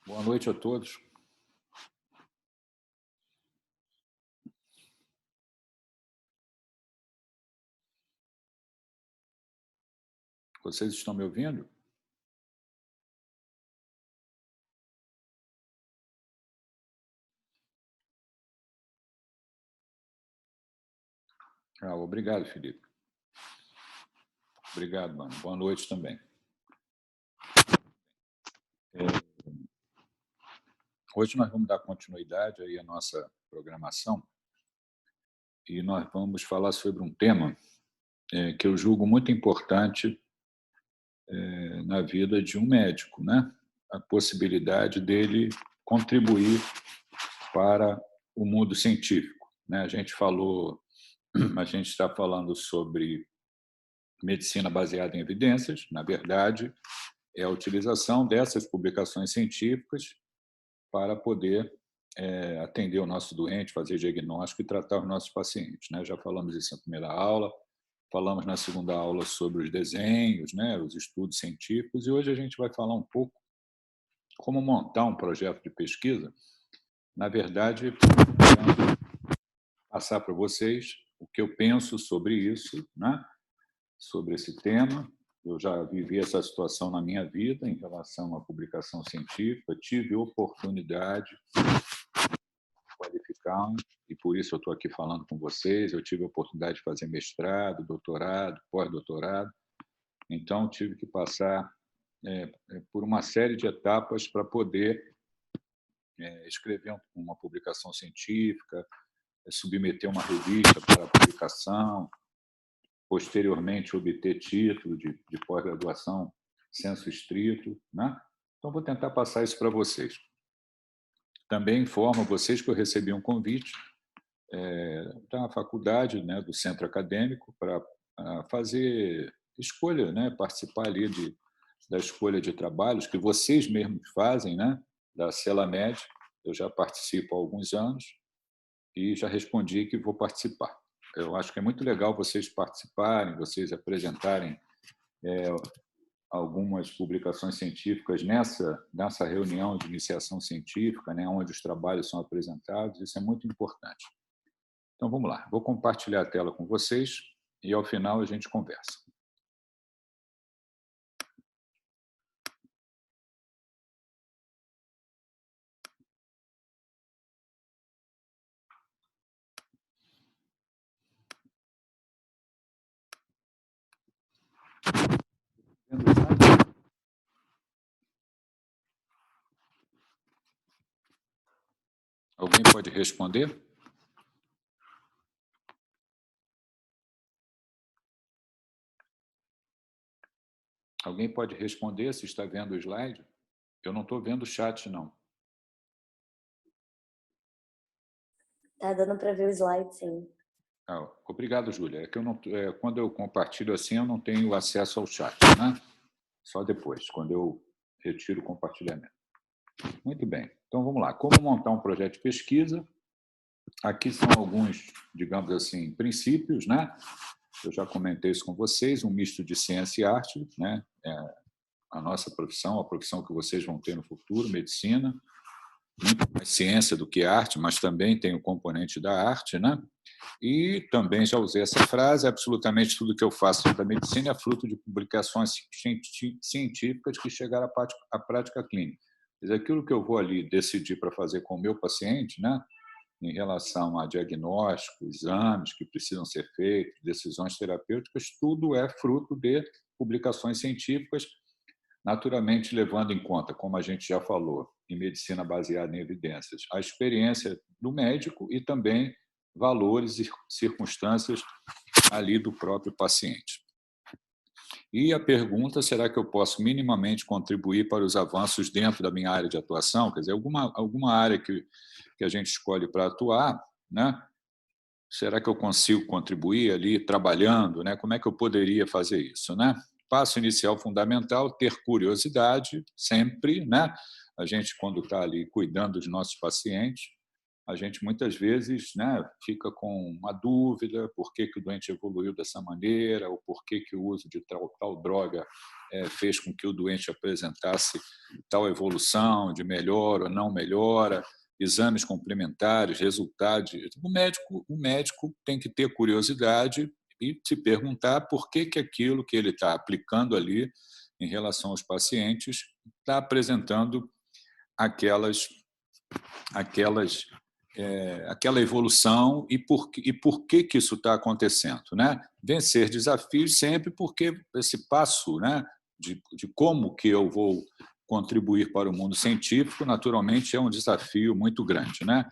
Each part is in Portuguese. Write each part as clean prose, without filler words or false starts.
Boa noite a todos. Vocês estão me ouvindo? Obrigado, Felipe. Obrigado, mano. Boa noite também. Hoje nós vamos dar continuidade aí à nossa programação e nós vamos falar sobre um tema que eu julgo muito importante na vida de um médico, né? A possibilidade dele contribuir para o mundo científico, né? A gente está falando sobre medicina baseada em evidências, na verdade, é a utilização dessas publicações científicas para poder atender o nosso doente, fazer diagnóstico e tratar os nossos pacientes, né? Já falamos isso na primeira aula, falamos na segunda aula sobre os desenhos, né, os estudos científicos, e hoje a gente vai falar um pouco como montar um projeto de pesquisa. Na verdade, passar para vocês o que eu penso sobre isso, né, sobre esse tema. Eu já vivi essa situação na minha vida em relação à publicação científica, tive oportunidade de qualificar, e por isso eu estou aqui falando com vocês. Eu tive a oportunidade de fazer mestrado, doutorado, pós-doutorado, então tive que passar por uma série de etapas para poder escrever uma publicação científica, submeter uma revista para publicação, posteriormente obter título de pós-graduação sensu estrito, né? Então vou tentar passar isso para vocês. Também informo a vocês que eu recebi um convite da faculdade, né, do centro acadêmico, para fazer escolha, né, participar ali da escolha de trabalhos que vocês mesmos fazem, né, da Celamed. Eu já participo há alguns anos e já respondi que vou participar. Eu acho que é muito legal vocês participarem, vocês apresentarem algumas publicações científicas nessa reunião de iniciação científica, né, onde os trabalhos são apresentados. Isso é muito importante. Então, vamos lá. Vou compartilhar a tela com vocês e, ao final, a gente conversa. Alguém pode responder? Alguém pode responder se está vendo o slide? Eu não estou vendo o chat, não. Tá dando para ver o slide, sim. Obrigado, Júlia. É que quando eu compartilho assim, eu não tenho acesso ao chat, né? Só depois, quando eu retiro o compartilhamento. Muito bem. Então, vamos lá. Como montar um projeto de pesquisa? Aqui são alguns, digamos assim, princípios, né? Eu já comentei isso com vocês, um misto de ciência e arte, né? A nossa profissão, a profissão que vocês vão ter no futuro, medicina, muito mais ciência do que arte, mas também tem o componente da arte, né? E também já usei essa frase: absolutamente tudo que eu faço da medicina é fruto de publicações científicas que chegaram à prática clínica. Quer dizer, aquilo que eu vou ali decidir para fazer com o meu paciente, né, em relação a diagnóstico, exames que precisam ser feitos, decisões terapêuticas, tudo é fruto de publicações científicas, naturalmente levando em conta, como a gente já falou, em medicina baseada em evidências, a experiência do médico e também valores e circunstâncias ali do próprio paciente. E a pergunta: será que eu posso minimamente contribuir para os avanços dentro da minha área de atuação? Quer dizer, alguma área que a gente escolhe para atuar, né? Será que eu consigo contribuir ali trabalhando, né? Como é que eu poderia fazer isso, né? Passo inicial fundamental: ter curiosidade sempre, né? A gente, quando está ali cuidando dos nossos pacientes, a gente muitas vezes, né, fica com uma dúvida por que o doente evoluiu dessa maneira, ou por que o uso de tal droga fez com que o doente apresentasse tal evolução, de melhora ou não melhora, exames complementares, resultados. O médico tem que ter curiosidade e se perguntar por que aquilo que ele está aplicando ali em relação aos pacientes está apresentando aquelas aquela evolução e por que isso está acontecendo, né? Vencer desafios sempre, porque esse passo, né, de como que eu vou contribuir para o mundo científico, naturalmente é um desafio muito grande, né?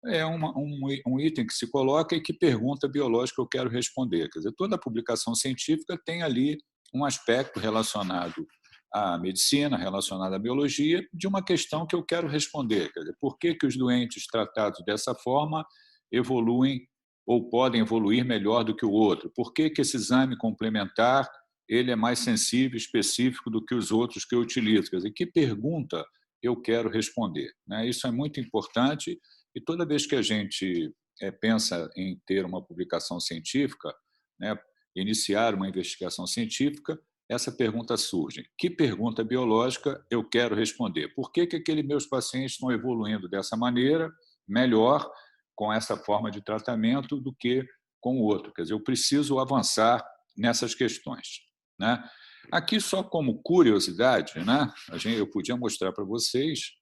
É um item que se coloca e que pergunta biológica eu quero responder. Quer dizer, toda publicação científica tem ali um aspecto relacionado à medicina, relacionado à biologia, de uma questão que eu quero responder. Quer dizer, por que os doentes tratados dessa forma evoluem ou podem evoluir melhor do que o outro? Por que esse exame complementar ele é mais sensível, específico do que os outros que eu utilizo? Quer dizer, que pergunta eu quero responder, né? Isso é muito importante e toda vez que a gente pensa em ter uma publicação científica, né, iniciar uma investigação científica, essa pergunta surge. Que pergunta biológica eu quero responder? Por que aqueles meus pacientes estão evoluindo dessa maneira, melhor, com essa forma de tratamento, do que com o outro? Quer dizer, eu preciso avançar nessas questões, né? Aqui, só como curiosidade, né, eu podia mostrar para vocês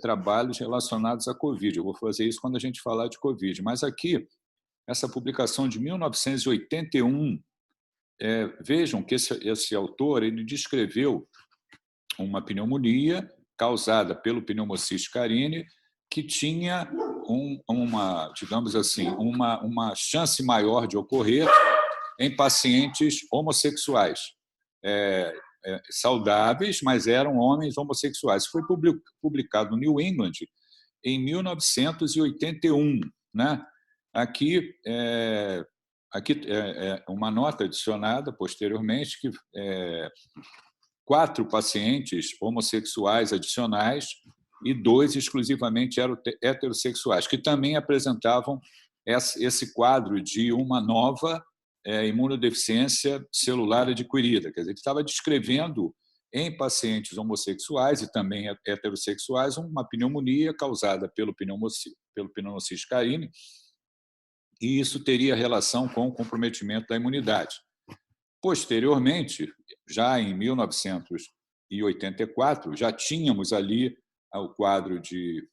trabalhos relacionados à Covid. Eu vou fazer isso quando a gente falar de Covid. Mas aqui, essa publicação de 1981, vejam que esse autor ele descreveu uma pneumonia causada pelo Pneumocystis carini, que tinha digamos assim, uma chance maior de ocorrer em pacientes homossexuais. Saudáveis, mas eram homens homossexuais. Foi publicado no New England em 1981, né? Aqui uma nota adicionada posteriormente que 4 pacientes homossexuais adicionais e 2 exclusivamente heterossexuais, que também apresentavam esse quadro de uma nova imunodeficiência celular adquirida. Quer dizer, ele estava descrevendo em pacientes homossexuais e também heterossexuais uma pneumonia causada pelo Pneumocystis carini, e isso teria relação com o comprometimento da imunidade. Posteriormente, já em 1984, já tínhamos ali o quadro de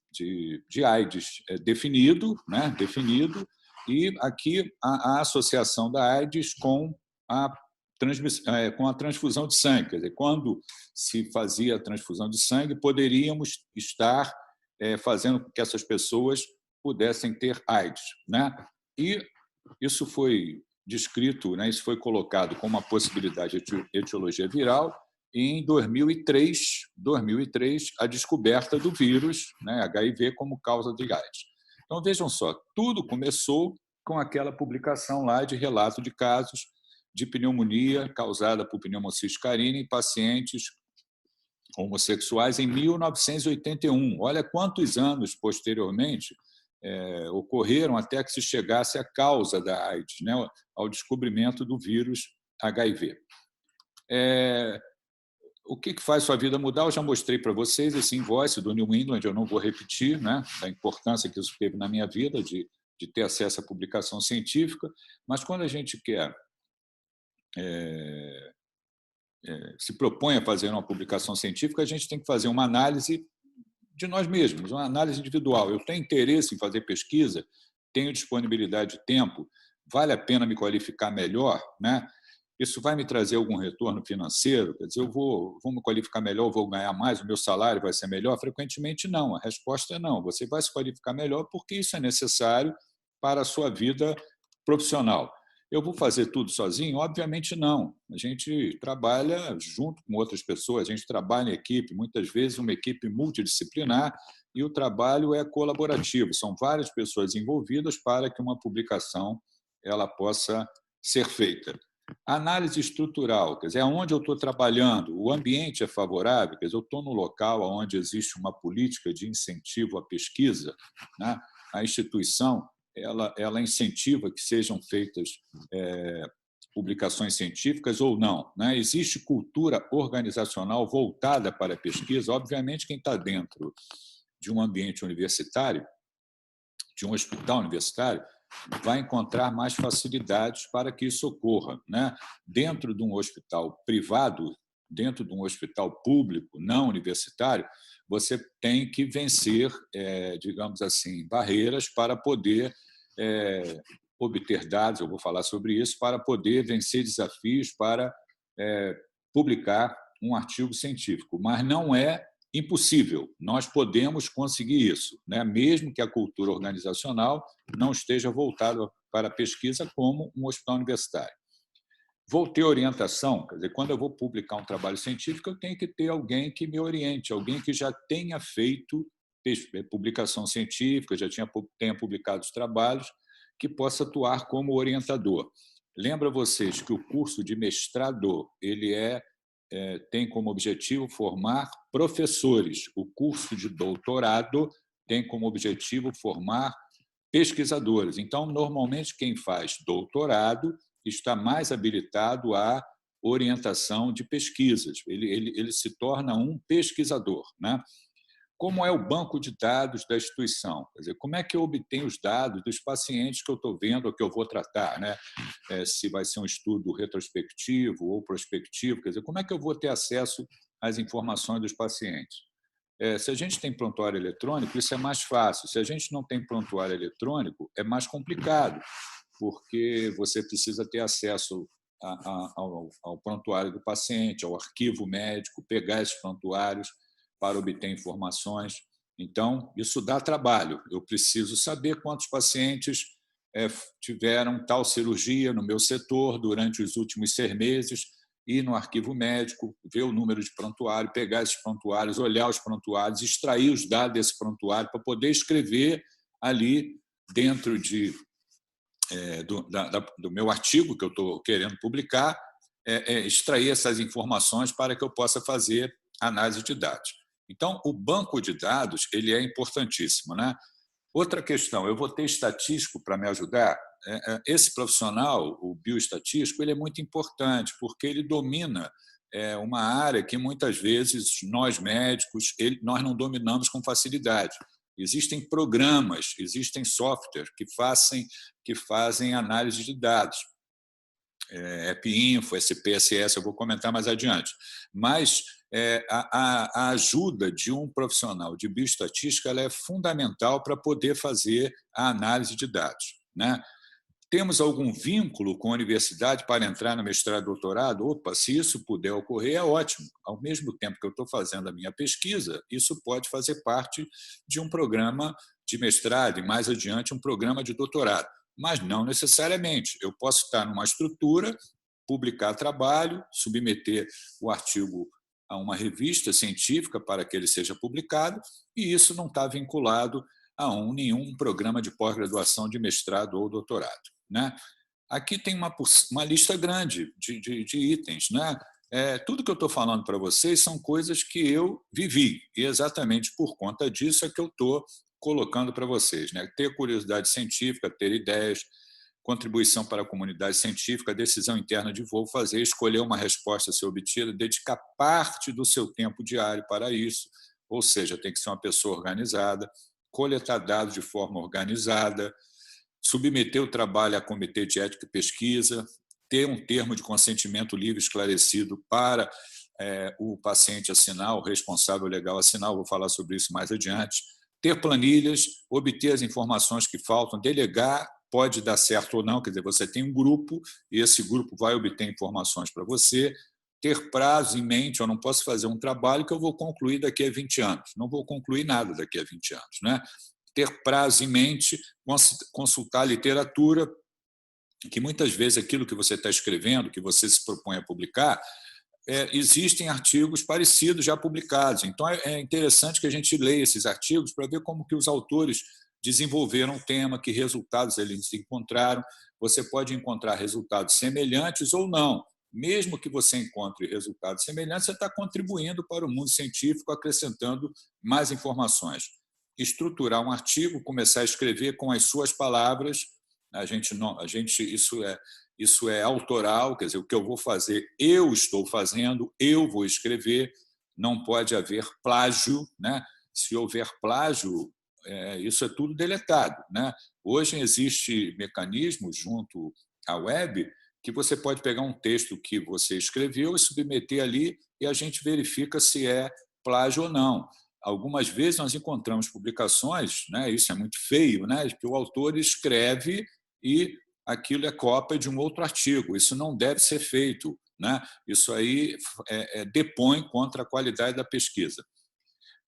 AIDS definido, né? Definido, e aqui a associação da AIDS com a transfusão de sangue. Quer dizer, quando se fazia a transfusão de sangue, poderíamos estar fazendo com que essas pessoas pudessem ter AIDS, né? E isso foi descrito, né, isso foi colocado como uma possibilidade de etiologia viral, e em 2003, a descoberta do vírus, né, HIV, como causa de AIDS. Então, vejam só, tudo começou com aquela publicação lá de relato de casos de pneumonia causada por Pneumocystis carini em pacientes homossexuais em 1981. Olha quantos anos posteriormente ocorreram até que se chegasse à causa da AIDS, né, ao descobrimento do vírus HIV. O que faz sua vida mudar? Eu já mostrei para vocês esse invoice do New England, eu não vou repetir, né, da importância que isso teve na minha vida, de ter acesso à publicação científica, mas quando a gente quer se propõe a fazer uma publicação científica, a gente tem que fazer uma análise de nós mesmos, uma análise individual. Eu tenho interesse em fazer pesquisa, tenho disponibilidade de tempo, vale a pena me qualificar melhor, né? Isso vai me trazer algum retorno financeiro? Quer dizer, eu vou me qualificar melhor, vou ganhar mais, o meu salário vai ser melhor? Frequentemente, não. A resposta é não. Você vai se qualificar melhor porque isso é necessário para a sua vida profissional. Eu vou fazer tudo sozinho? Obviamente não. A gente trabalha junto com outras pessoas, a gente trabalha em equipe, muitas vezes uma equipe multidisciplinar, e o trabalho é colaborativo. São várias pessoas envolvidas para que uma publicação ela possa ser feita. A análise estrutural, quer dizer, onde eu estou trabalhando, o ambiente é favorável, quer dizer, eu estou no local onde existe uma política de incentivo à pesquisa, né? a instituição ela incentiva que sejam feitas publicações científicas ou não, né? Existe cultura organizacional voltada para a pesquisa. Obviamente, quem está dentro de um ambiente universitário, de um hospital universitário, vai encontrar mais facilidades para que isso ocorra, né? Dentro de um hospital privado, dentro de um hospital público, não universitário, você tem que vencer, digamos assim, barreiras para poder obter dados, eu vou falar sobre isso, para poder vencer desafios para publicar um artigo científico. Mas não é impossível, nós podemos conseguir isso, né? Mesmo que a cultura organizacional não esteja voltada para a pesquisa como um hospital universitário. Vou ter orientação, quer dizer, quando eu vou publicar um trabalho científico, eu tenho que ter alguém que me oriente, alguém que já tenha feito publicação científica, já tenha publicado os trabalhos, que possa atuar como orientador. Lembra vocês que o curso de mestrado ele tem como objetivo formar professores. O curso de doutorado tem como objetivo formar pesquisadores. Então, normalmente, quem faz doutorado está mais habilitado à orientação de pesquisas. Ele se torna um pesquisador, né? Como é o banco de dados da instituição? Quer dizer, como é que eu obtenho os dados dos pacientes que eu estou vendo ou que eu vou tratar, né? Se vai ser um estudo retrospectivo ou prospectivo, quer dizer, como é que eu vou ter acesso às informações dos pacientes? Se a gente tem prontuário eletrônico, isso é mais fácil. Se a gente não tem prontuário eletrônico, é mais complicado, porque você precisa ter acesso ao prontuário do paciente, ao arquivo médico, pegar esses prontuários para obter informações. Então, isso dá trabalho. Eu preciso saber quantos pacientes tiveram tal cirurgia no meu setor durante os últimos 6 meses, ir no arquivo médico, ver o número de prontuário, pegar esses prontuários, olhar os prontuários, extrair os dados desse prontuário para poder escrever ali dentro do meu artigo que eu estou querendo publicar, extrair essas informações para que eu possa fazer análise de dados. Então, o banco de dados ele é importantíssimo, né? Outra questão, eu vou ter estatístico para me ajudar? Esse profissional, o bioestatístico, ele é muito importante, porque ele domina uma área que muitas vezes nós médicos nós não dominamos com facilidade. Existem programas, existem softwares que fazem análise de dados. EPINFO, SPSS, eu vou comentar mais adiante. Mas a ajuda de um profissional de bioestatística ela é fundamental para poder fazer a análise de dados, né? Temos algum vínculo com a universidade para entrar no mestrado e doutorado? Opa, se isso puder ocorrer, é ótimo. Ao mesmo tempo que eu estou fazendo a minha pesquisa, isso pode fazer parte de um programa de mestrado e, mais adiante, um programa de doutorado. Mas não necessariamente. Eu posso estar numa estrutura, publicar trabalho, submeter o artigo a uma revista científica para que ele seja publicado, e isso não está vinculado a nenhum programa de pós-graduação de mestrado ou doutorado, né? Aqui tem uma lista grande de itens, né? Tudo que eu estou falando para vocês são coisas que eu vivi, e exatamente por conta disso é que eu estou colocando para vocês, né? Ter curiosidade científica, ter ideias, contribuição para a comunidade científica, decisão interna de vou fazer, escolher uma resposta a ser obtida, dedicar parte do seu tempo diário para isso, ou seja, tem que ser uma pessoa organizada, coletar dados de forma organizada, submeter o trabalho a comitê de ética e pesquisa, ter um termo de consentimento livre esclarecido para o paciente assinar, o responsável legal assinar, eu vou falar sobre isso mais adiante, ter planilhas, obter as informações que faltam, delegar, pode dar certo ou não, quer dizer, você tem um grupo e esse grupo vai obter informações para você, ter prazo em mente, eu não posso fazer um trabalho que eu vou concluir daqui a 20 anos, não vou concluir nada daqui a 20 anos, né? Ter prazo em mente, consultar a literatura, que muitas vezes aquilo que você está escrevendo, que você se propõe a publicar, existem artigos parecidos já publicados. Então, é interessante que a gente leia esses artigos para ver como que os autores desenvolveram o tema, que resultados eles encontraram. Você pode encontrar resultados semelhantes ou não. Mesmo que você encontre resultados semelhantes, você está contribuindo para o mundo científico, acrescentando mais informações. estruturar um artigo, começar a escrever com as suas palavras. Isso é autoral, quer dizer, o que eu vou fazer, eu estou fazendo, eu vou escrever, não pode haver plágio, né? Se houver plágio, isso é tudo deletado, né? Hoje existe mecanismos junto à web que você pode pegar um texto que você escreveu e submeter ali e a gente verifica se é plágio ou não. Algumas vezes nós encontramos publicações, né, isso é muito feio, né, que o autor escreve e aquilo é cópia de um outro artigo. Isso não deve ser feito, né? Isso aí depõe contra a qualidade da pesquisa.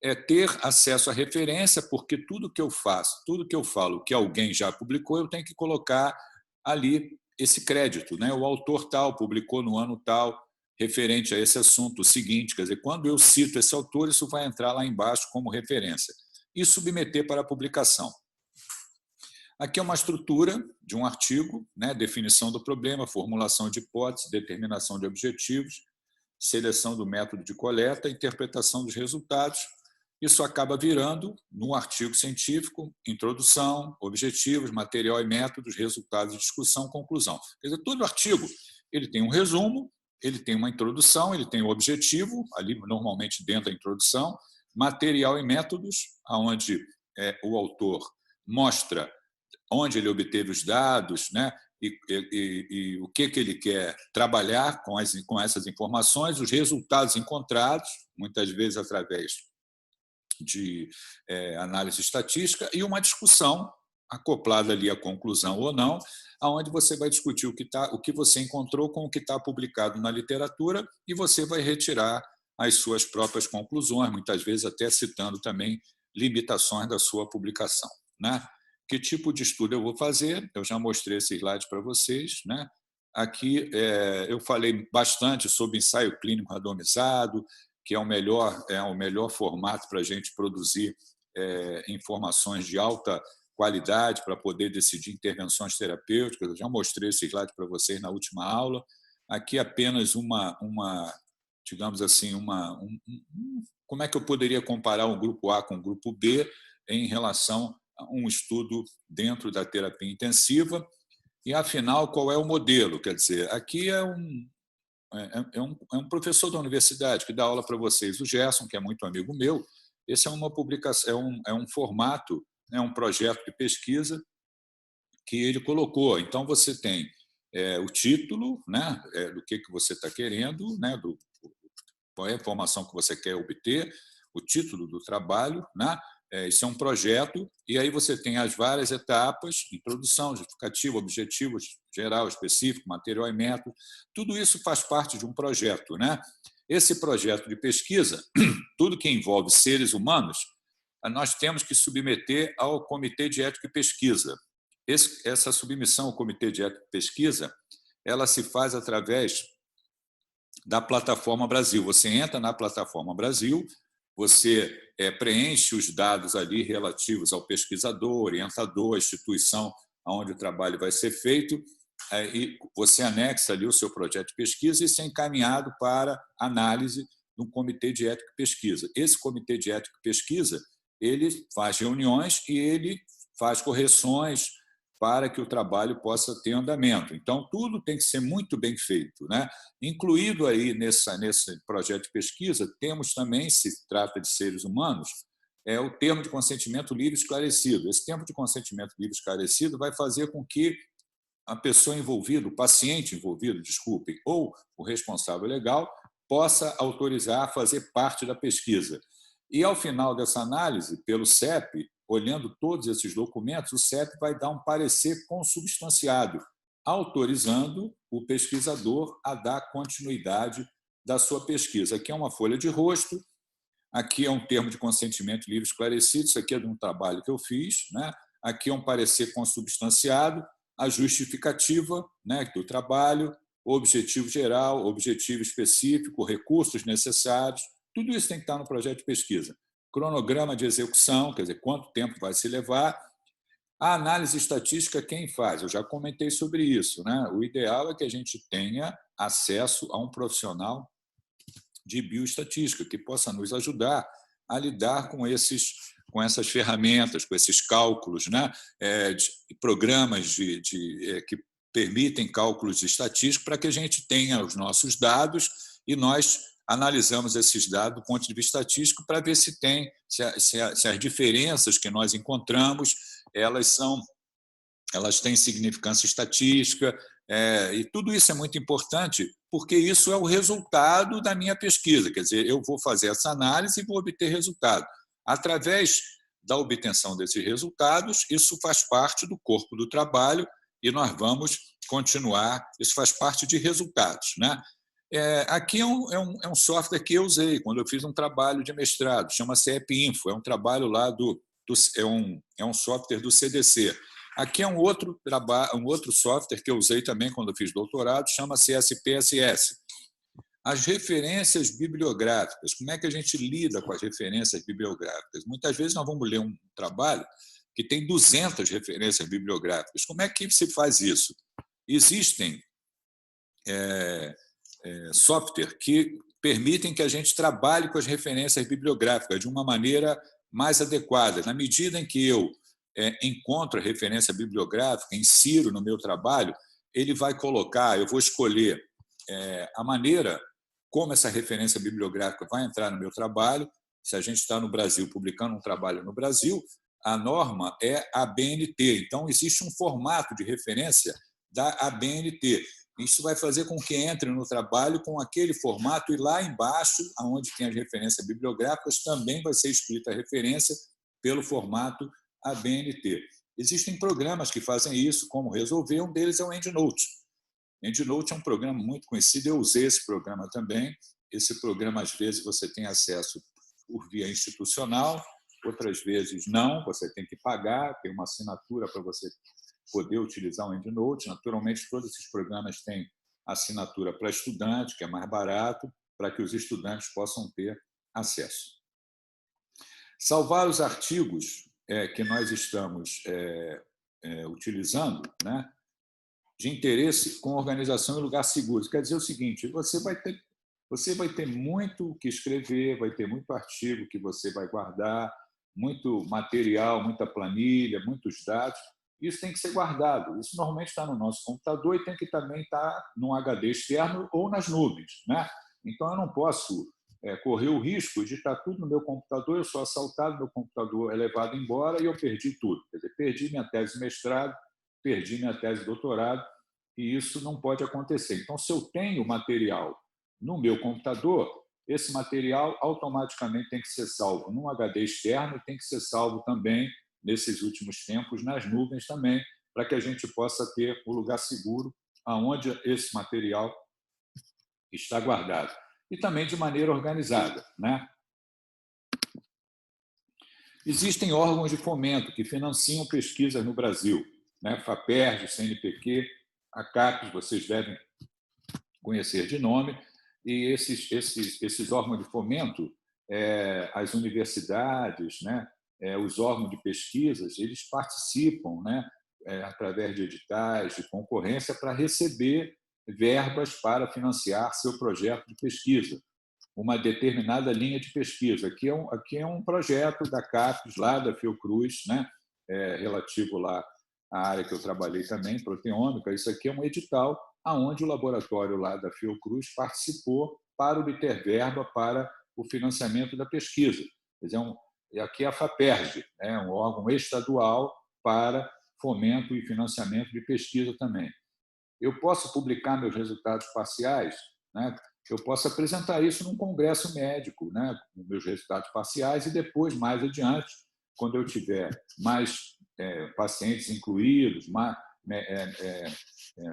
É ter acesso à referência, porque tudo que eu faço, tudo que eu falo que alguém já publicou, eu tenho que colocar ali esse crédito, né? O autor tal publicou no ano tal, referente a esse assunto seguinte. Quer dizer, quando eu cito esse autor, isso vai entrar lá embaixo como referência. E submeter para publicação. Aqui é uma estrutura de um artigo, né? Definição do problema, formulação de hipóteses, determinação de objetivos, seleção do método de coleta, interpretação dos resultados. Isso acaba virando, no artigo científico, introdução, objetivos, material e métodos, resultados de discussão, conclusão. Quer dizer, todo artigo ele tem um resumo, ele tem uma introdução, ele tem o objetivo, ali normalmente dentro da introdução, material e métodos, onde o autor mostra onde ele obteve os dados, né? E o que ele quer trabalhar com essas informações, os resultados encontrados, muitas vezes através de análise estatística, e uma discussão acoplada ali à conclusão ou não, aonde você vai discutir o que você encontrou com o que está publicado na literatura e você vai retirar as suas próprias conclusões, muitas vezes até citando também limitações da sua publicação, né? Que tipo de estudo eu vou fazer? Eu já mostrei esse slide para vocês, né? Aqui eu falei bastante sobre ensaio clínico randomizado, que é o melhor formato para a gente produzir informações de alta qualidade para poder decidir intervenções terapêuticas. Eu já mostrei esse slide para vocês na última aula. Aqui apenas digamos assim, como é que eu poderia comparar o grupo A com o grupo B em relação um estudo dentro da terapia intensiva e, afinal, qual é o modelo? Quer dizer, aqui é um professor da universidade que dá aula para vocês, o Gerson, que é muito amigo meu. Esse é uma publicação, é um formato, é um projeto de pesquisa que ele colocou. Então, você tem o título, né, do que você está querendo, né, qual é a informação que você quer obter, o título do trabalho, né? Isso é um projeto, e aí você tem as várias etapas, introdução, justificativa, objetivos, geral, específico, material e método, tudo isso faz parte de um projeto, né? Esse projeto de pesquisa, tudo que envolve seres humanos, nós temos que submeter ao Comitê de Ética e Pesquisa. Essa submissão ao Comitê de Ética e Pesquisa, ela se faz através da Plataforma Brasil. Você entra na Plataforma Brasil, você preenche os dados ali relativos ao pesquisador, orientador, a instituição onde o trabalho vai ser feito, e você anexa ali o seu projeto de pesquisa e isso é encaminhado para análise no Comitê de Ética e Pesquisa. Esse Comitê de Ética e Pesquisa, ele faz reuniões e ele faz correções para que o trabalho possa ter andamento. Então, tudo tem que ser muito bem feito, né? Incluído aí nesse projeto de pesquisa, temos também, se trata de seres humanos, o termo de consentimento livre esclarecido. Esse termo de consentimento livre esclarecido vai fazer com que a pessoa envolvida, o paciente envolvido, desculpem, ou o responsável legal, possa autorizar a fazer parte da pesquisa. E, ao final dessa análise, pelo CEP, olhando todos esses documentos, o CEP vai dar um parecer consubstanciado, autorizando o pesquisador a dar continuidade da sua pesquisa. Aqui é uma folha de rosto, aqui é um termo de consentimento livre esclarecido, isso aqui é de um trabalho que eu fiz, né? Aqui é um parecer consubstanciado, a justificativa, né, do trabalho, objetivo geral, objetivo específico, recursos necessários, tudo isso tem que estar no projeto de pesquisa. Cronograma de execução, quer dizer, quanto tempo vai se levar. A análise estatística, quem faz? Eu já comentei sobre isso, né? O ideal é que a gente tenha acesso a um profissional de bioestatística que possa nos ajudar a lidar com esses com essas ferramentas, com esses cálculos, né? Programas que permitem cálculos estatísticos para que a gente tenha os nossos dados e nós analisamos esses dados do ponto de vista estatístico para ver se as diferenças que nós encontramos elas têm significância estatística, e tudo isso é muito importante porque isso é o resultado da minha pesquisa. Quer dizer, eu vou fazer essa análise e vou obter resultado. Através da obtenção desses resultados, isso faz parte do corpo do trabalho e nós vamos continuar, isso faz parte de resultados, né? Aqui é um software que eu usei quando eu fiz um trabalho de mestrado, chama-se EPInfo, é um trabalho lá é um software do CDC. Aqui é um outro software que eu usei também quando eu fiz doutorado, chama-se SPSS. As referências bibliográficas, como é que a gente lida com as referências bibliográficas? Muitas vezes nós vamos ler um trabalho que tem 200 referências bibliográficas. Como é que se faz isso? Existem software que permitem que a gente trabalhe com as referências bibliográficas de uma maneira mais adequada. Na medida em que eu encontro a referência bibliográfica, insiro no meu trabalho, ele vai colocar, eu vou escolher a maneira como essa referência bibliográfica vai entrar no meu trabalho. Se a gente está no Brasil, publicando um trabalho no Brasil, a norma é a ABNT. Então, existe um formato de referência da ABNT. Isso vai fazer com que entre no trabalho com aquele formato e lá embaixo, onde tem as referências bibliográficas, também vai ser escrita a referência pelo formato ABNT. Existem programas que fazem isso, como resolver, um deles é o EndNote. EndNote é um programa muito conhecido, eu usei esse programa também. Esse programa, às vezes, você tem acesso por via institucional, outras vezes não, você tem que pagar, tem uma assinatura para você poder utilizar o EndNote. Naturalmente, todos esses programas têm assinatura para estudante, que é mais barato, para que os estudantes possam ter acesso. Salvar os artigos que nós estamos utilizando, né, de interesse com organização e lugar seguro. Quer dizer o seguinte, você vai ter muito o que escrever, vai ter muito artigo que você vai guardar, muito material, muita planilha, muitos dados. Isso tem que ser guardado. Isso normalmente está no nosso computador e tem que também estar num HD externo ou nas nuvens, né? Então, eu não posso correr o risco de estar tudo no meu computador, eu sou assaltado, meu computador é levado embora e eu perdi tudo. Quer dizer, perdi minha tese de mestrado, perdi minha tese de doutorado, e isso não pode acontecer. Então, se eu tenho material no meu computador, esse material automaticamente tem que ser salvo num HD externo e tem que ser salvo também, nesses últimos tempos, nas nuvens também, para que a gente possa ter um lugar seguro aonde esse material está guardado. E também de maneira organizada, né? Existem órgãos de fomento que financiam pesquisas no Brasil, né? FAPERJ, CNPq, a CAPES, vocês devem conhecer de nome, e esses órgãos de fomento, as universidades, né? Os órgãos de pesquisas, eles participam, né? Através de editais, de concorrência, para receber verbas para financiar seu projeto de pesquisa, uma determinada linha de pesquisa. Aqui é um projeto da CAPES, lá da Fiocruz, né? Relativo lá à área que eu trabalhei também, proteômica. Isso aqui é um edital onde o laboratório lá da Fiocruz participou para obter verba para o financiamento da pesquisa. Quer dizer, aqui é a FAPERJ, um órgão estadual para fomento e financiamento de pesquisa também. Eu posso publicar meus resultados parciais, né? Eu posso apresentar isso num congresso médico, né? Meus resultados parciais, e depois, mais adiante, quando eu tiver mais pacientes incluídos,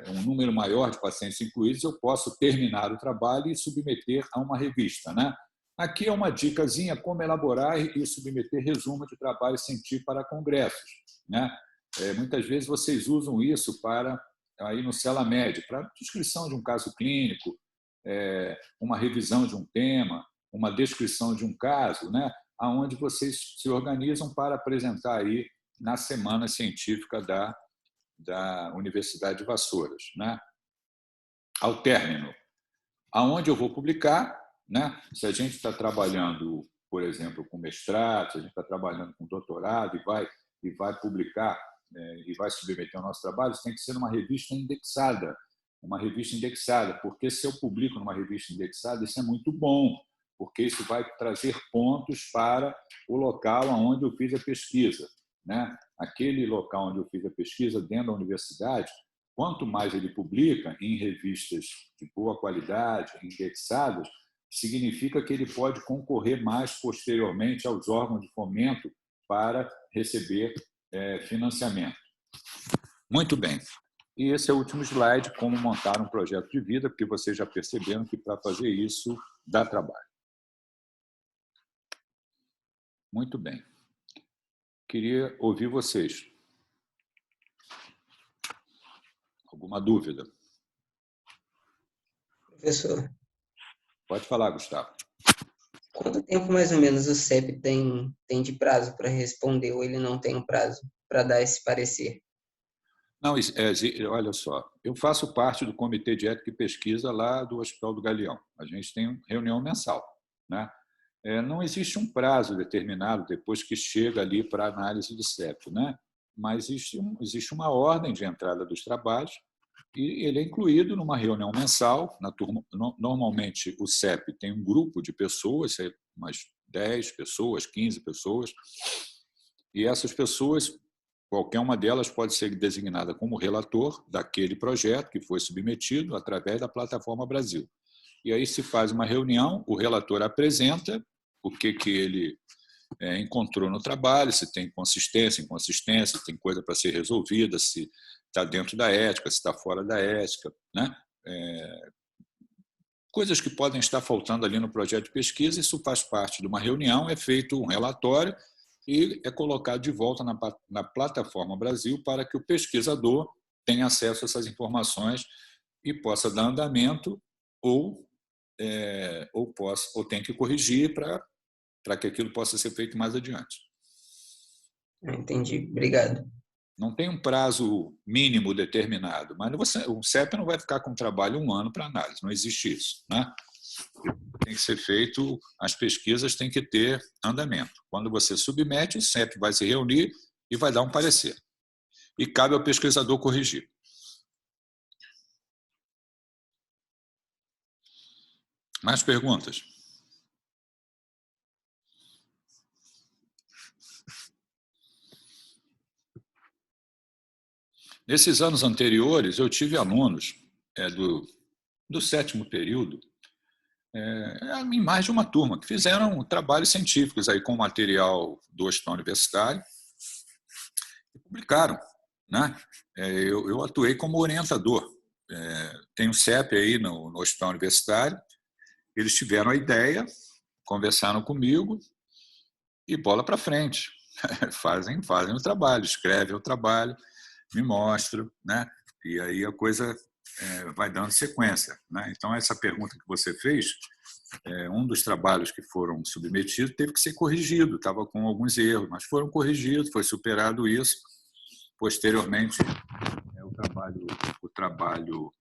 um número maior de pacientes incluídos, eu posso terminar o trabalho e submeter a uma revista, né? Aqui é uma dicasinha como elaborar e submeter resumo de trabalho científico para congressos, né? Muitas vezes vocês usam isso para aí no CELAMED, para descrição de um caso clínico, uma revisão de um tema, uma descrição de um caso, né? Onde vocês se organizam para apresentar aí na semana científica da Universidade de Vassouras, né? Ao término, aonde eu vou publicar, né? Se a gente está trabalhando por exemplo, com mestrados, a gente está trabalhando com doutorado e vai publicar e vai submeter o nosso trabalho, isso tem que ser numa revista indexada. Uma revista indexada, porque se eu publico numa revista indexada, isso é muito bom, porque isso vai trazer pontos para o local onde eu fiz a pesquisa, né? Aquele local onde eu fiz a pesquisa dentro da universidade, quanto mais ele publica em revistas de boa qualidade, indexadas, significa que ele pode concorrer mais posteriormente aos órgãos de fomento para receber financiamento. Muito bem. E esse é o último slide, como montar um projeto de vida, porque vocês já perceberam que para fazer isso dá trabalho. Muito bem. Queria ouvir vocês. Alguma dúvida? Professor, Pode falar, Gustavo. quanto tempo mais ou menos o CEP tem de prazo para responder ou ele não tem um prazo para dar esse parecer? Não, olha só, eu faço parte do Comitê de Ética e Pesquisa lá do Hospital do Galeão. A gente tem reunião mensal, né? Não existe um prazo determinado depois que chega ali para a análise do CEP, né? Mas existe uma ordem de entrada dos trabalhos e ele é incluído numa reunião mensal. Na turma, normalmente, o CEP tem um grupo de pessoas, umas 10 pessoas, 15 pessoas, e essas pessoas, qualquer uma delas pode ser designada como relator daquele projeto que foi submetido através da Plataforma Brasil. E aí se faz uma reunião, o relator apresenta o que ele encontrou no trabalho, se tem consistência, inconsistência, se tem coisa para ser resolvida, se está dentro da ética, se está fora da ética, né? Coisas que podem estar faltando ali no projeto de pesquisa, isso faz parte de uma reunião, é feito um relatório e é colocado de volta na Plataforma Brasil para que o pesquisador tenha acesso a essas informações e possa dar andamento ou tem que corrigir para que aquilo possa ser feito mais adiante. Entendi, obrigado. Não tem um prazo mínimo determinado, mas o CEP não vai ficar com trabalho 1 ano para análise, não existe isso, né? Tem que ser feito, as pesquisas têm que ter andamento. Quando você submete, o CEP vai se reunir e vai dar um parecer. E cabe ao pesquisador corrigir. Mais perguntas? Nesses anos anteriores, eu tive alunos do 7º período, em mais de uma turma, que fizeram trabalhos científicos aí com material do hospital universitário e publicaram, né? Eu atuei como orientador. Tem um CEP aí no hospital universitário, eles tiveram a ideia, conversaram comigo e bola para frente. fazem o trabalho, escrevem o trabalho, me mostram, né? E aí a coisa vai dando sequência, né? Então, essa pergunta que você fez, um dos trabalhos que foram submetidos teve que ser corrigido, estava com alguns erros, mas foram corrigidos, foi superado isso. Posteriormente, o trabalho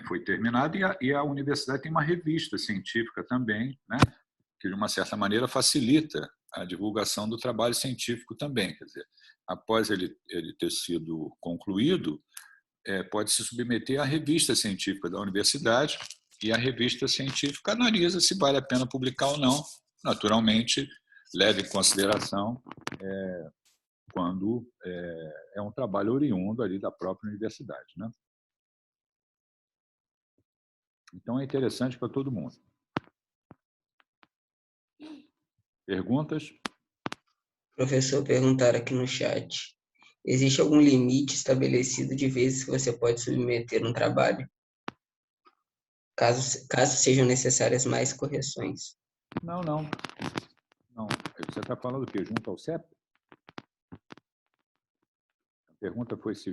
foi terminado e a universidade tem uma revista científica também, né? Que, de uma certa maneira, facilita a divulgação do trabalho científico também. Quer dizer, após ele ter sido concluído, pode se submeter à revista científica da universidade e a revista científica analisa se vale a pena publicar ou não. Naturalmente, leva em consideração quando é um trabalho oriundo ali da própria universidade, né? Então, é interessante para todo mundo. Perguntas? Professor, perguntaram aqui no chat. Existe algum limite estabelecido de vezes que você pode submeter um trabalho? Caso sejam necessárias mais correções. Não. Você está falando o quê? Junto ao CEP? A pergunta foi se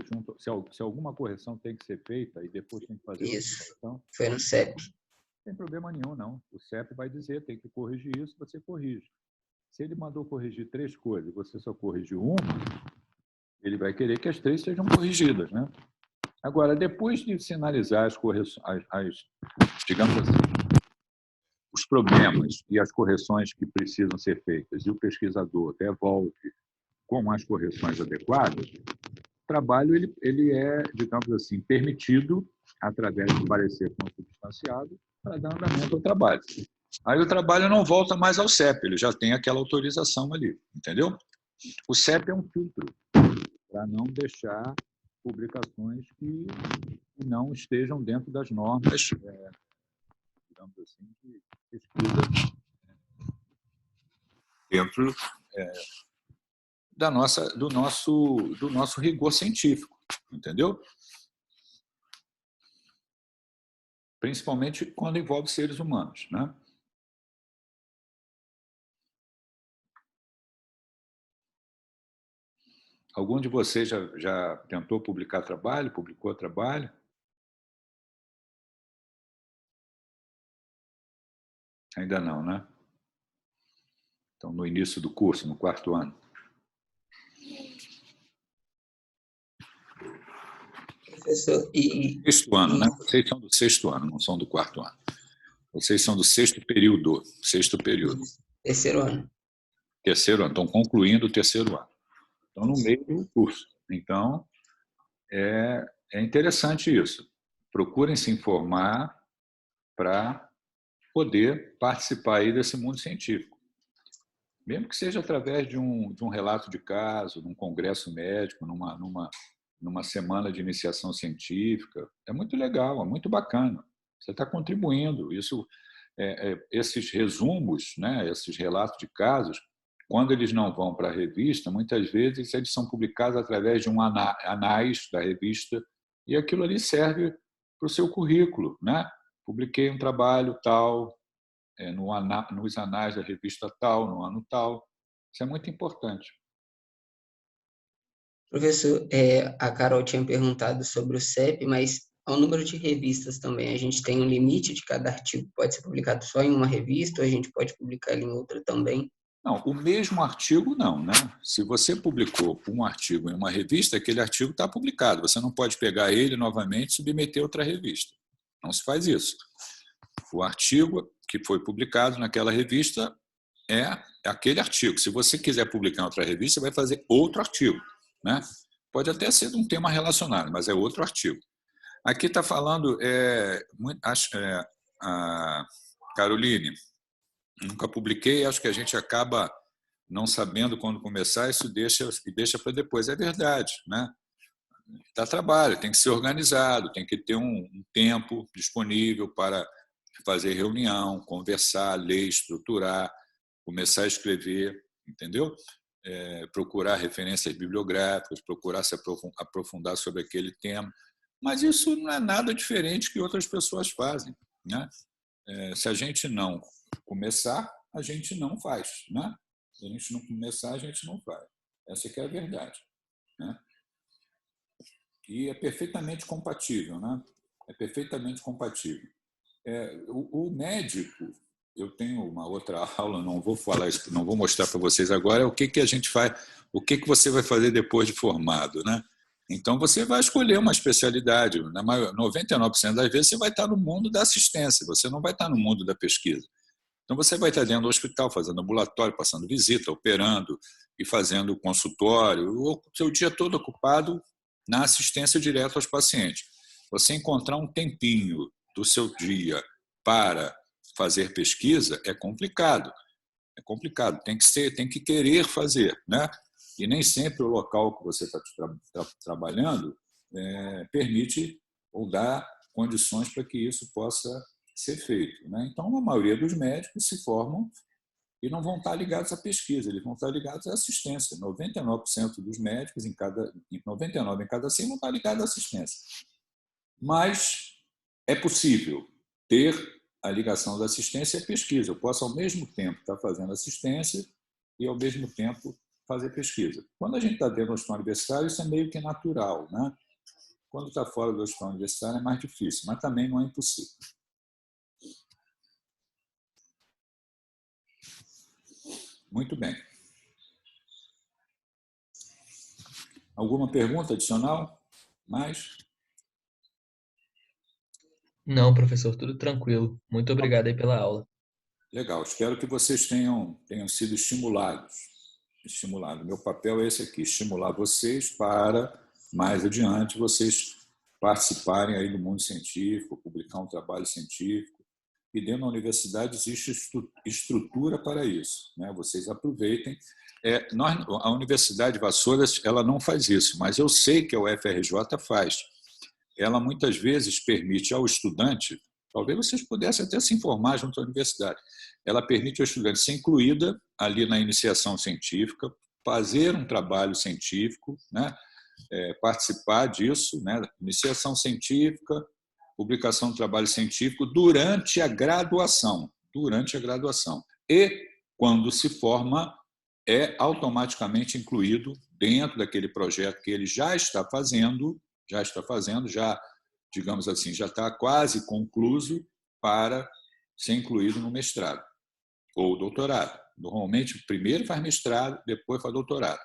alguma correção tem que ser feita e depois tem que fazer Isso, outra correção. foi no CEP. Não tem problema nenhum, não. O CEP vai dizer, tem que corrigir isso, você corrige. Se ele mandou corrigir 3 coisas e você só corrigiu uma, ele vai querer que as 3 sejam corrigidas, né? Agora, depois de sinalizar as correções, digamos assim, os problemas e as correções que precisam ser feitas, e o pesquisador devolve com as correções adequadas, o trabalho ele é, digamos assim, permitido através do parecer consubstanciado para dar andamento ao trabalho. Aí o trabalho não volta mais ao CEP, ele já tem aquela autorização ali, entendeu? O CEP é um filtro para não deixar publicações que não estejam dentro das normas, digamos assim, de pesquisa dentro do nosso rigor científico, entendeu? Principalmente quando envolve seres humanos, né? Algum de vocês já tentou publicar trabalho, publicou trabalho? Ainda não, né? Então, no início do curso, no 4º ano. Professor, Sexto ano, né? Vocês são do 6º ano, não são do 4º ano. Vocês são do 6º período. 6º período. Terceiro ano. Terceiro ano. Estão concluindo o 3º ano. Estão no meio do curso. Então, é interessante isso. Procurem se informar para poder participar aí desse mundo científico. Mesmo que seja através de um relato de caso, num congresso médico, numa semana de iniciação científica. É muito legal, é muito bacana. Você está contribuindo. Isso, esses resumos, né, esses relatos de casos, quando eles não vão para a revista, muitas vezes eles são publicados através de um anais da revista e aquilo ali serve para o seu currículo, né? Publiquei um trabalho tal, nos anais da revista tal, no ano tal. Isso é muito importante. Professor, a Carol tinha perguntado sobre o CEP, mas ao número de revistas também, a gente tem um limite de cada artigo pode ser publicado só em uma revista, ou a gente pode publicar ele em outra também? Não, o mesmo artigo não, né? Se você publicou um artigo em uma revista, aquele artigo está publicado. Você não pode pegar ele novamente e submeter a outra revista. Não se faz isso. O artigo que foi publicado naquela revista é aquele artigo. Se você quiser publicar em outra revista, você vai fazer outro artigo, né? Pode até ser de um tema relacionado, mas é outro artigo. Aqui está falando a Caroline. Nunca publiquei, acho que a gente acaba não sabendo quando começar, isso deixa para depois. É verdade, né? Dá trabalho, tem que ser organizado, tem que ter um tempo disponível para fazer reunião, conversar, ler, estruturar, começar a escrever, entendeu? Procurar referências bibliográficas, procurar se aprofundar sobre aquele tema. Mas isso não é nada diferente que outras pessoas fazem, né? Se a gente não começar, a gente não faz, né? Se a gente não começar, a gente não faz. Essa que é a verdade, né? E é perfeitamente compatível, né? É perfeitamente compatível. O médico, eu tenho uma outra aula, não vou falar isso, não vou mostrar para vocês agora o que a gente faz, o que você vai fazer depois de formado, né? Então você vai escolher uma especialidade. Na 99% das vezes você vai estar no mundo da assistência, você não vai estar no mundo da pesquisa. Então você vai estar dentro do hospital, fazendo ambulatório, passando visita, operando e fazendo consultório, o seu dia todo ocupado na assistência direta aos pacientes. Você encontrar um tempinho do seu dia para fazer pesquisa é complicado. É complicado, tem que querer fazer, né? E nem sempre o local que você está trabalhando permite ou dá condições para que isso possa ser feito, né? Então, a maioria dos médicos se formam e não vão estar ligados à pesquisa, eles vão estar ligados à assistência. 99% dos médicos, 99 em cada 100, vão estar ligados à assistência. Mas é possível ter a ligação da assistência e a pesquisa. Eu posso, ao mesmo tempo, estar fazendo assistência e, ao mesmo tempo, fazer pesquisa. Quando a gente está dentro do hospital universitário, isso é meio que natural, né? Quando está fora do hospital universitário é mais difícil, mas também não é impossível. Muito bem. Alguma pergunta adicional? Mais? Não, professor, tudo tranquilo. Muito obrigado aí pela aula. Legal, espero que vocês tenham sido estimulados. Meu papel é esse aqui, estimular vocês para, mais adiante, vocês participarem aí do mundo científico, publicar um trabalho científico. E dentro da universidade existe estrutura para isso, né? Vocês aproveitem. A Universidade de Vassouras ela não faz isso, mas eu sei que a UFRJ faz. Ela muitas vezes permite ao estudante, talvez vocês pudessem até se informar junto à universidade, ela permite ao estudante ser incluída ali na iniciação científica, fazer um trabalho científico, né? Participar disso, né? Iniciação científica, publicação do trabalho científico durante a graduação. E, quando se forma, é automaticamente incluído dentro daquele projeto que ele já está fazendo, digamos assim, já está quase concluído para ser incluído no mestrado ou doutorado. Normalmente, primeiro faz mestrado, depois faz doutorado.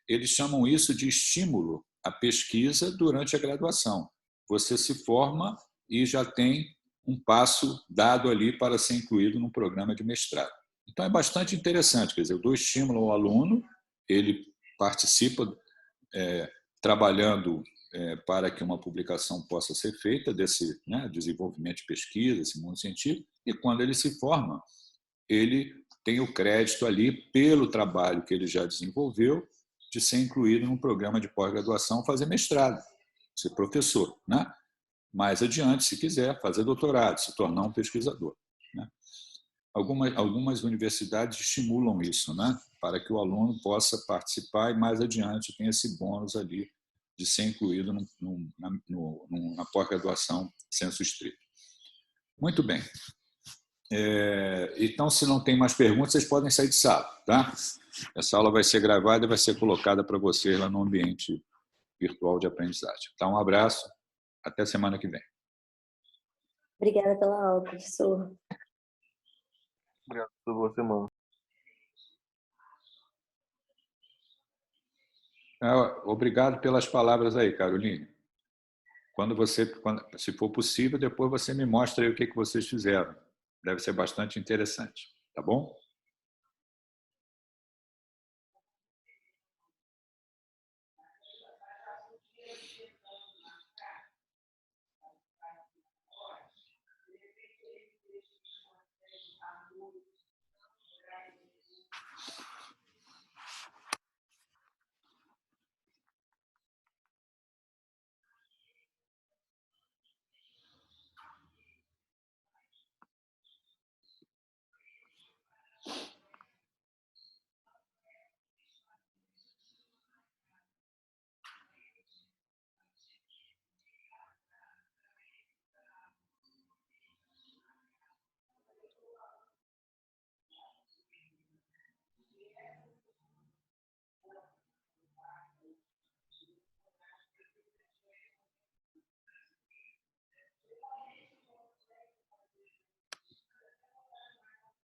Eles chamam isso de estímulo à pesquisa durante a graduação. Você se forma e já tem um passo dado ali para ser incluído num programa de mestrado. Então, é bastante interessante. Quer dizer, eu dou estímulo ao aluno, ele participa trabalhando para que uma publicação possa ser feita desse, né, desenvolvimento de pesquisa, esse mundo científico, e quando ele se forma, ele tem o crédito ali pelo trabalho que ele já desenvolveu de ser incluído num programa de pós-graduação, fazer mestrado, ser professor, né? Mais adiante, se quiser, fazer doutorado, se tornar um pesquisador, né? Algumas universidades estimulam isso, né? Para que o aluno possa participar e mais adiante tem esse bônus ali de ser incluído na pós-graduação sensu estrito. Muito bem. Então, se não tem mais perguntas, vocês podem sair de sala, tá? Essa aula vai ser gravada e vai ser colocada para vocês lá no ambiente virtual de aprendizagem. Então, um abraço, até semana que vem. Obrigada pela aula, professor. Obrigado por você, mano. Obrigado pelas palavras aí, Caroline. Se for possível, depois você me mostra aí o que vocês fizeram. Deve ser bastante interessante, tá bom?